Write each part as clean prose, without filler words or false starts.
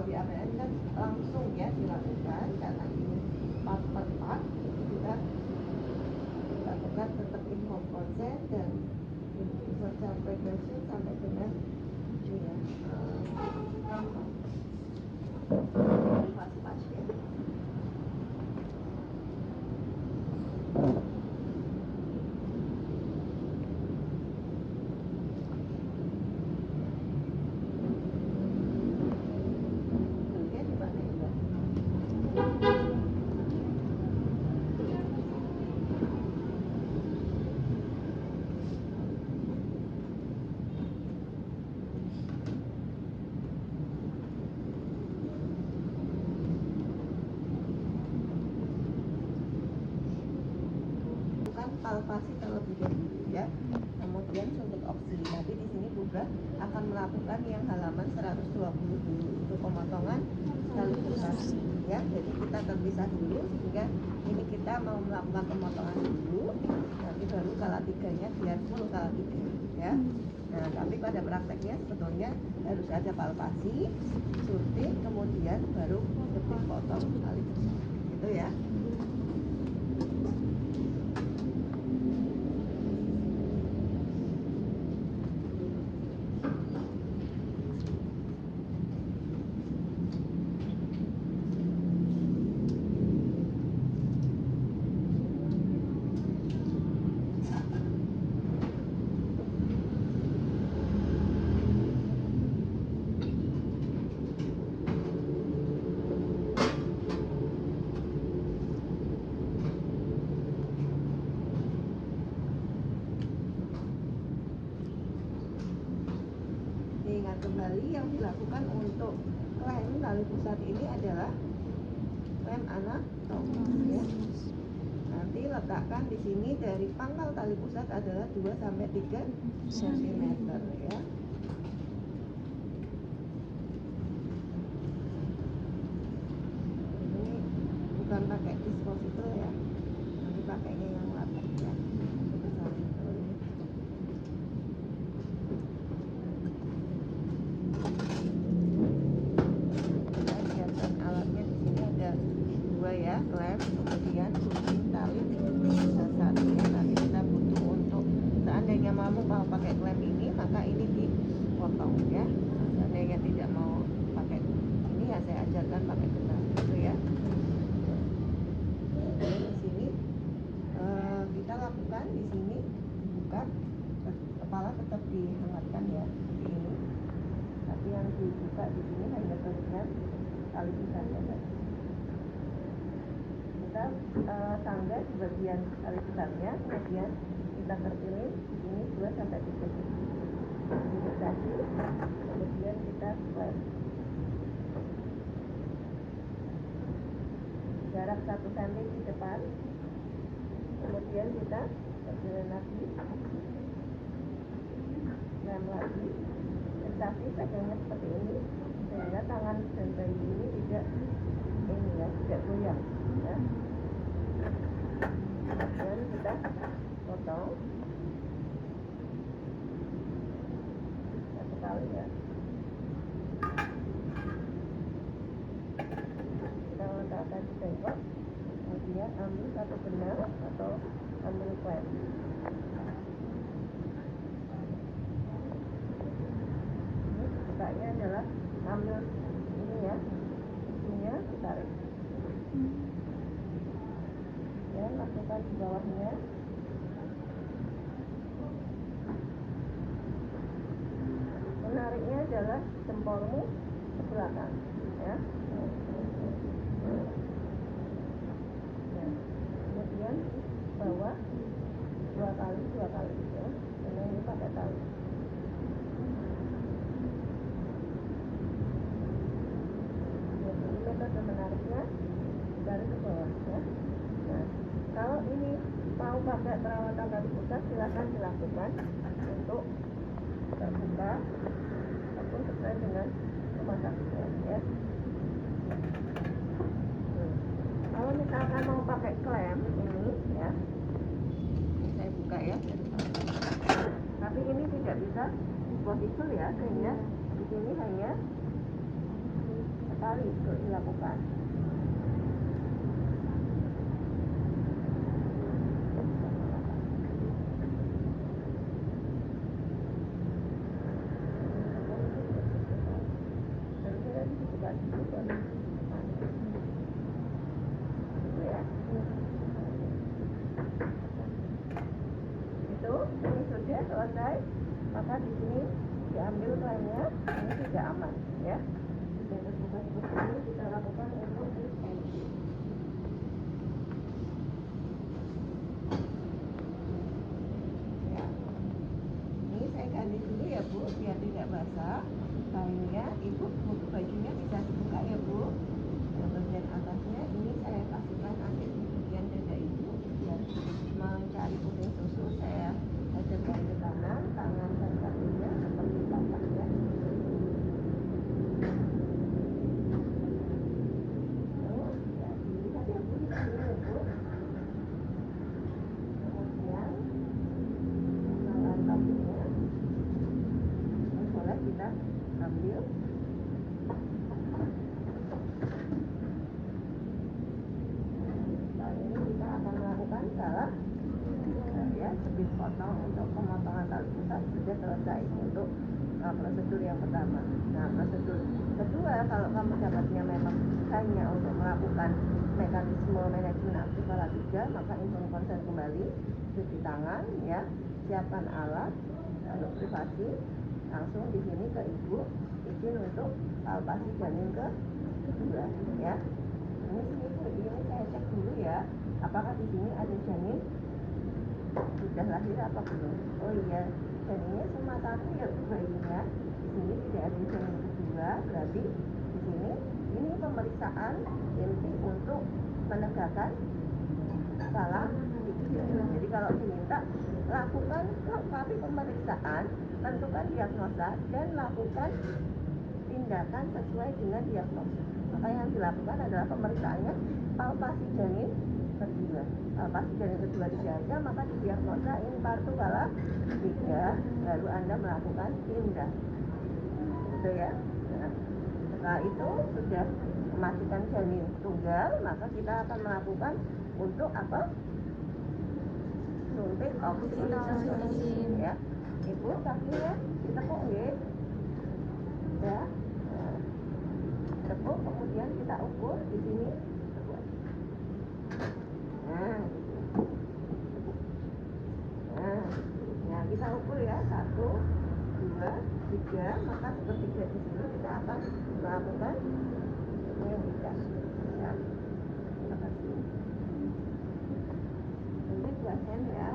di APN kan langsung ya dilakukan, karena ini part per part kita lakukan tetap informed consent dan social prevention sampai dengan ini ya, pasien. Palpasi terlebih dahulu ya, kemudian suntik oksi. Nanti di sini juga akan melakukan yang halaman 120 dulu untuk pemotongan tali pusat ya. Jadi kita terpisah dulu sehingga ini kita mau melakukan pemotongan dulu, nanti baru kala tiganya biar full kala tiga ya. Nah tapi pada prakteknya sebetulnya harus ada palpasi, suntik, kemudian baru potong tali pusat gitu ya. Ingat kembali yang dilakukan untuk klem tali pusat ini adalah klem anatomi ya. Nanti letakkan di sini dari pangkal tali pusat adalah 2 sampai 3 cm ya. Ini bukan pakai disposable ya. Nanti pakainya yang latex ya. Ya klem, kemudian gunting tali dasarnya. Nanti kita butuh untuk seandainya mau pakai klem ini, maka ini dipotong ya. Seandainya tidak mau pakai ini ya saya ajarkan pakai benang gitu ya. Jadi di sini kita lakukan di sini buka, kepala tetap dihangatkan ya seperti ini. Tapi yang dibuka di sini hanya bagian tali pusatnya saja. Kita tangga di bagian tali pusatnya, kemudian kita terpilih di sini 2 sampai 3 kaki, kemudian kita klem jarak 1 cm di depan, kemudian kita terpilih lagi, klem lagi, tetapi pegangnya seperti ini sehingga tangan dan bayi ini tidak ini ya, tidak goyang ya. Kemudian kita potong satu kali ya. Kita letakkan di bengkok, kemudian ambil satu benang atau ambil klem. Ini bukanya adalah ambil ini ya, ujungnya ditarik. Ya, lakukan di bawahnya. Menariknya adalah jempolmu ke belakang ya. Nah, kemudian bawah 2 kali ya, karena ini pakai tali. Jadi metode menariknya dari ke bawah ya. Nah, kalau ini mau pakai perawatan tali pusat silakan dilakukan untuk terbuka ataupun sesuai dengan rumah sakitnya ya. Kalau misalkan mau pakai klem ini ya, saya buka ya, tapi ini tidak bisa disposable ya, sehingga di sini hanya sekali untuk dilakukan. Ini sudah selesai, maka di sini diambil klaimnya, ini sudah aman ya. Sudah terbuka seperti ini, kita lakukan untuk scan. Ya, ini saya ganti dulu ya Bu, biar tidak basah kainnya. Ibu buku bajunya bisa dibuka ya Bu. Yang bagian atasnya ini saya kasihkan akhir di bagian dada ibu biar mencari puting susu. Saya ajarkan ke kanan, tangan dan kakinya seperti bapaknya. Ya, dilihat ya Bu, di sini ya Bu. Kemudian tangan kakinya ini boleh kita ambil. Kali ini kita akan melakukan salah ya, speed potong untuk pemotongan tali pusat sudah selesai untuk prosedur yang pertama. Nah, prosedur kedua, kalau kamu dapatnya memang hanya untuk melakukan mekanisme manajemen aktif alat 3, maka inform konsen kembali, cuci tangan ya, siapkan alat untuk privasi, langsung di sini ke ibu, izin untuk palpasi janin ke kedua ya. Ini saya cek dulu ya, apakah di sini ada janin sudah lahir apa belum. Oh iya, janinnya cuma satu ya Bu bayinya. Di sini tidak ada janin kedua, berarti di sini ini pemeriksaan inti untuk menegakkan salah tiga. Jadi kalau diminta lakukan lengkapi pemeriksaan, tentukan diagnosa dan lakukan tindakan sesuai dengan diagnosa. Maka yang dilakukan adalah pemeriksaannya palpasi janin kedua. Palpasi janin kedua tidak ada, maka didiagnosa infartu kala 3, baru Anda melakukan tindak. Gitu ya. Nah, setelah itu sudah memastikan janin tunggal, maka kita akan melakukan untuk apa? Suntik oksitosin ya. Ibu kakinya ditekuk nggih. Ya. Nah, tepuk, kemudian kita ukur di sini. Nah, kita ukur ya 1, 2, 3, maka sepertiga di sini kita akan melakukan penyuntikan. Ya, terima kasih. Ini 2 sen ya.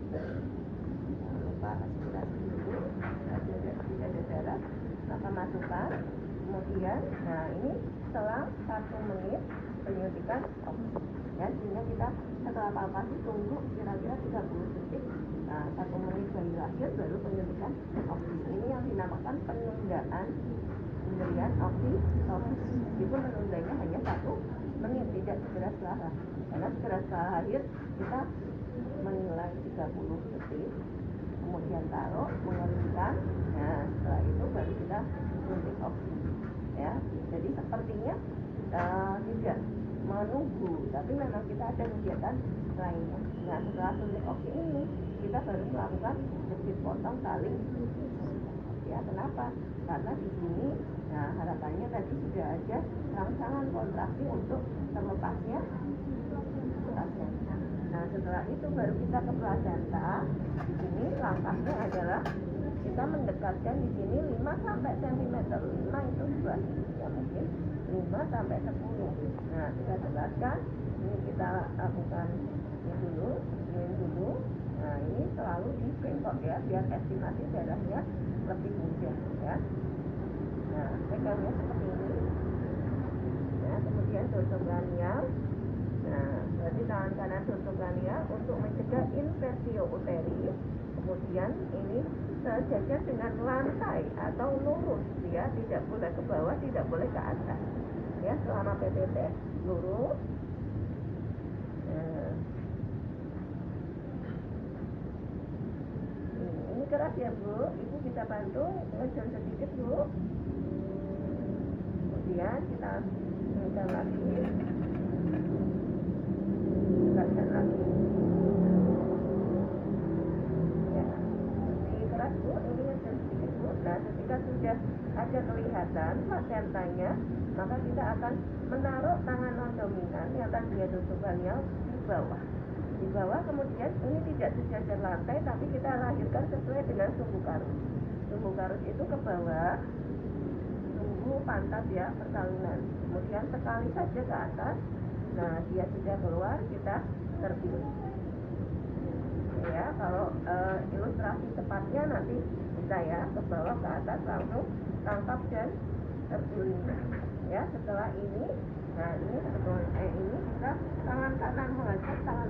Jangan lupa aspirasi dulu, tidak ada darah, maka masukkan. Kemudian, nah ini selang 1 menit penyuntikan oksi. Ya, sehingga kita setelah palpasi tunggu kira-kira 30 detik. Nah, 1 menit bayi lahir baru penyuntikan oksi. Ini yang dinamakan penundaan pemberian oksitosin. Meskipun menundanya hanya 1 menit, tidak segera setelah. Karena segera setelah lahir kita menilai 30 detik, kemudian taruh, mengeringkan. Nah, setelah itu baru kita suntik oksi. Ya, jadi sepertinya tidak menunggu, tapi memang kita ada kegiatan lainnya. Nah, setelah suntik oksi ini kita baru melakukan jepit potong tali. Ya, kenapa? Karena di sini, nah harapannya tadi sudah ada rangsangan kontraksi untuk terlepasnya plasenta. Nah, setelah itu baru kita ke plasenta. Di sini langkahnya adalah kita mendekatkan di sini 5 sampai cm. 5 itu 2, ya mungkin 5 sampai 10. Nah, kita dekatkan. Ini kita lakukan ini dulu. Nah, ini selalu di bengkok ya, biar estimasi darahnya lebih mudah ya. Nah, pegangnya seperti ini. Nah, kemudian tutup kranial. Nah, berarti tangan kanan tutup kranial untuk mencegah inversio uteri. Kemudian ini sejajar dengan lantai atau lurus ya, tidak boleh ke bawah, tidak boleh ke atas. Ya, selama PPT lurus. Nah, ini keras ya Bu, Ibu kita bantu ngejar sedikit Bu. Kemudian kita ngejar lagi, keras lagi. Ya, lebih keras Bu, ini ngejar sedikit Bu. Nah, ketika sudah ada kelihatan placentanya, maka kita akan menaruh tangan non dominan yang tadi ada tubalnya di bawah. Di bawah, kemudian ini tidak sejajar lantai, tapi kita lahirkan sesuai dengan sumbu karus. Sumbu karus itu ke bawah, sumbu pantat ya, persalinan. Kemudian sekali saja ke atas. Nah, dia sudah keluar, kita terpilih. Ya, kalau ilustrasi tepatnya nanti bisa ya, ke bawah ke atas langsung tangkap dan terpilih. Ya, setelah ini, nah ini sebetulnya ini kita tangan kanan mengajak tangan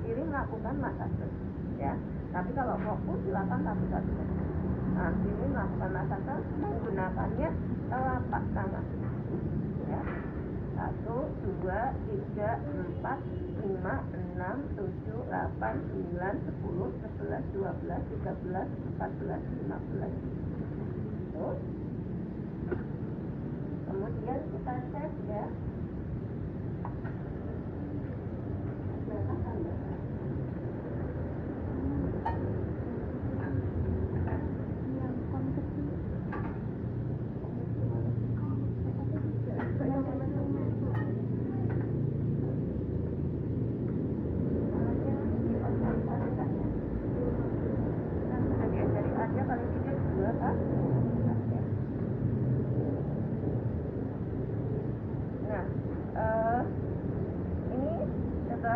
kiri melakukan massage ya. Tapi kalau fokus silakan satu-satu. Nah, ini melakukan massage menggunakannya telapak tangan ya. 1, 2, 3, 4, 5, 6, 7, 8, 9, 10, 11, 12, 13, 14, 15. Tuh. Kemudian kita cek ya.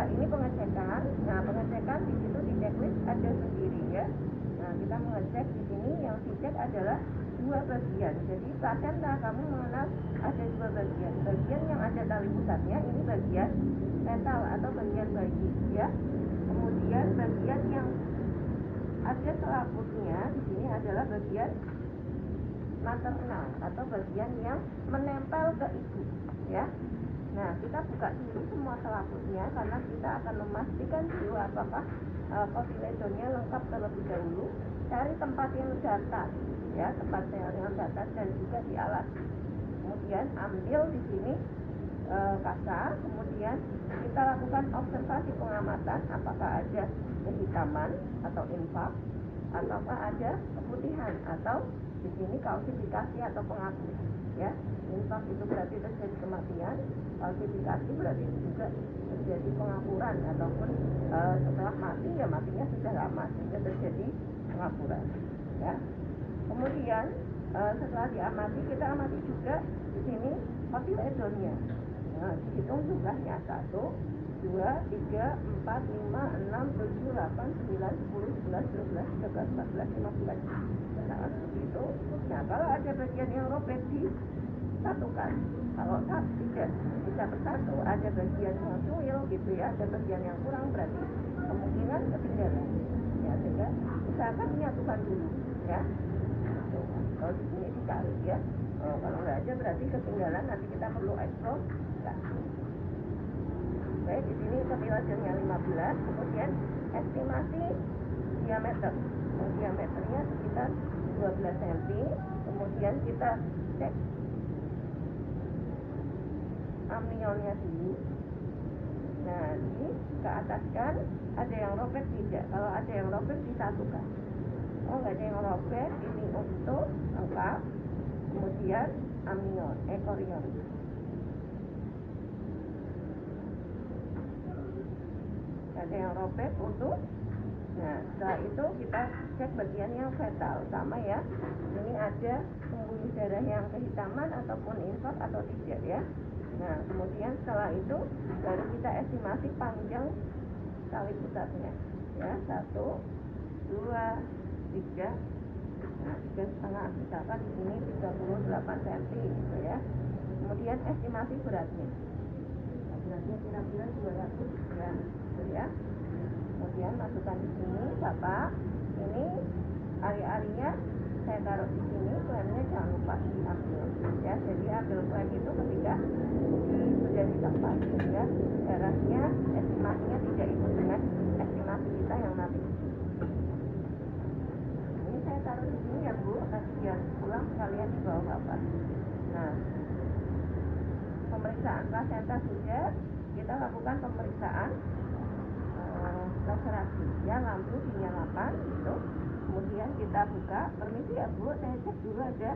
Ini pengecekan. Nah, pengecekan di situ di checklist ada sendiri ya. Nah, kita mengecek di sini yang dicek adalah 2 bagian. Jadi placenta kamu mengenal ada 2 bagian. Bagian yang ada tali pusatnya ini bagian fetal atau bagian bayi ya. Kemudian bagian yang ada selaputnya di sini adalah bagian maternal atau bagian yang menempel ke ibu ya. Nah, kita buka dulu semua selaputnya karena kita akan memastikan dulu apakah kotiledonnya lengkap terlebih dahulu. Cari tempat yang datar ya, tempat yang datar dan juga di alas. Kemudian ambil di sini kasa, kemudian kita lakukan observasi pengamatan apakah ada kehitaman atau infak ataukah ada keputihan atau di sini kalsifikasi atau penghapus ya. Infak itu berarti terjadi kematian, kalsifikasi berarti juga terjadi pengapuran ataupun setelah mati ya matinya sudah lama sehingga terjadi pengapuran ya. Kemudian setelah diamati kita amati juga di sini kotiledonnya. Nah, dihitung jumlahnya 1, 2, 3, 4, 5, 6, 7, 8, 9, 10, 11, 12, 13, 14, 15. Nah, seperti itu. Nah, kalau ada bagian yang robek disatukan. Kalau tidak bisa bersatu, ada bagian yang cuil gitu ya, ada bagian yang kurang berarti kemungkinan ketinggalan. Ya, sehingga usahakan menyatukan dulu ya. Kalau di sini dicari ya. Kalau nggak ada berarti ketinggalan, nanti kita perlu ekspor. Baik, di sini kotiledonnya 15, kemudian estimasi diameter. Diameternya sekitar 12 cm. Kemudian kita cek amnionnya dulu. Nah, ini ke ataskan ada yang robek tidak. Kalau ada yang robek disatukan. Oh, nggak ada yang robek, ini untuk lengkap. Kemudian amnion, ekorion. Ada yang robek utuh. Nah, setelah itu kita cek bagian yang fetal sama ya. Ini ada pembuluh darah yang kehitaman ataupun infak atau tidak ya. Nah, kemudian setelah itu baru kita estimasi panjang tali pusatnya ya. 1, 2, 3. Nah, 3,5 misalkan di sini 38 cm gitu ya. Kemudian estimasi beratnya. Nah, beratnya kira-kira 200 gram gitu ya. Kemudian masukkan di sini Bapak. Ini ari-arinya saya taruh di sini, klaimnya jangan lupa diambil ya. Jadi ambil klaim itu ketika sudah ditempat sehingga darahnya estimasinya tidak ikut dengan estimasi kita yang nanti. taruh di sini ya Bu, nanti biar pulang sekalian dibawa Bapak. Nah, pemeriksaan plasenta sudah, kita lakukan pemeriksaan laserasi ya, lampu dinyalakan gitu. Kemudian kita buka, permisi ya Bu, saya cek dulu ada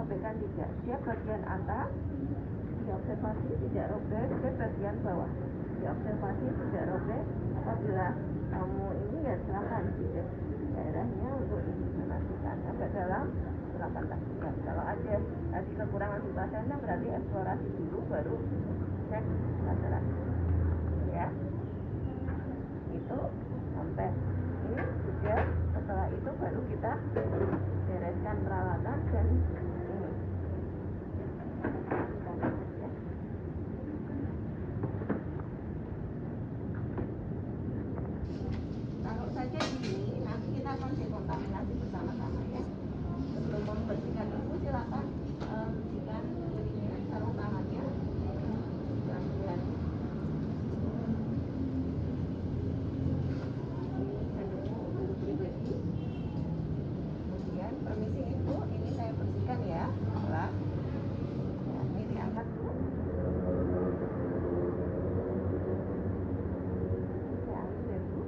robekan tidak. Dia bagian atas diobservasi tidak robek, ke bagian bawah diobservasi tidak robek. Apabila kamu ini ya silakan dicek daerahnya untuk memastikan agak dalam, silakan lakukan. Kalau ada tadi kekurangan di plasenta berarti eksplorasi dulu baru cek laserasi ya. Itu sampai ini sudah, setelah itu baru kita bereskan peralatan dan ini ya. Taruh saja di sini, nanti kita akan dekontaminasi bersama-sama ya. Sebelum membersihkan itu silakan bersihkan ini, sarung tangannya pelan-pelan. Kemudian permisi Ibu, ini saya bersihkan ya, pelan. Ya, ini diangkat dulu. Saya ambil ya Bu.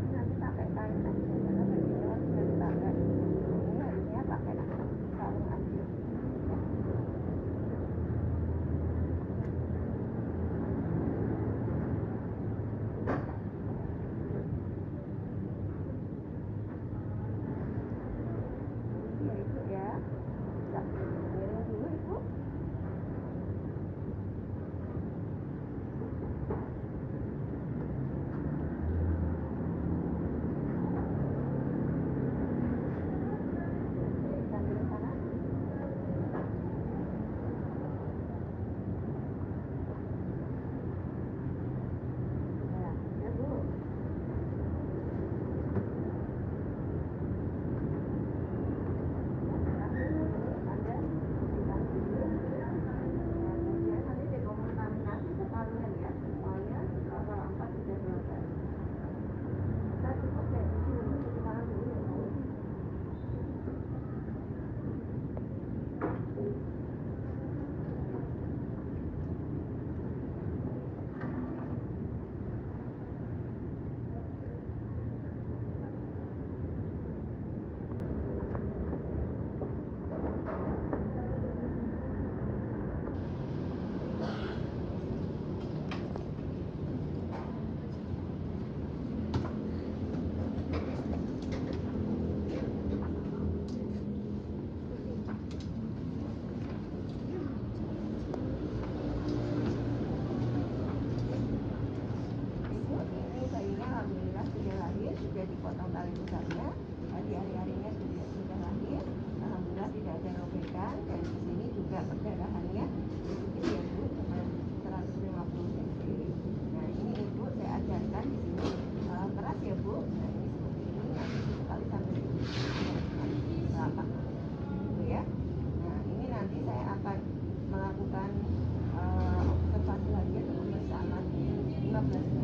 Nanti pakai kain aja, karena bajunya sudah dipakai. Ini harusnya pakai sarung aja. Ya Ibu ya, bisa miring dulu Ibu. Sambil sana. Ya, ya Bu. Anda bersihkan dulu. Kemudian nanti dekontaminasi sekalian ya, soalnya kalau 4 sudah selesai. Kita cukup kayak gitu untuk cuci tangan dulu ya Bu. Ibu, ini bayinya alhamdulillah sudah lahir, sudah dipotong tali pusarnya. Di hari-harinya sudah lahir, alhamdulillah tidak ada robekan, dan di sini juga perdarahannya sedikit ya Bu, cuma 150 cc. Nah ini Ibu saya ajarkan di sini keras ya Bu. Nah ini seperti ini, nanti sekali sampai di telapak gitu ya. Nah ini nanti saya akan melakukan observasi lagi untuk pemeriksaan lagi 15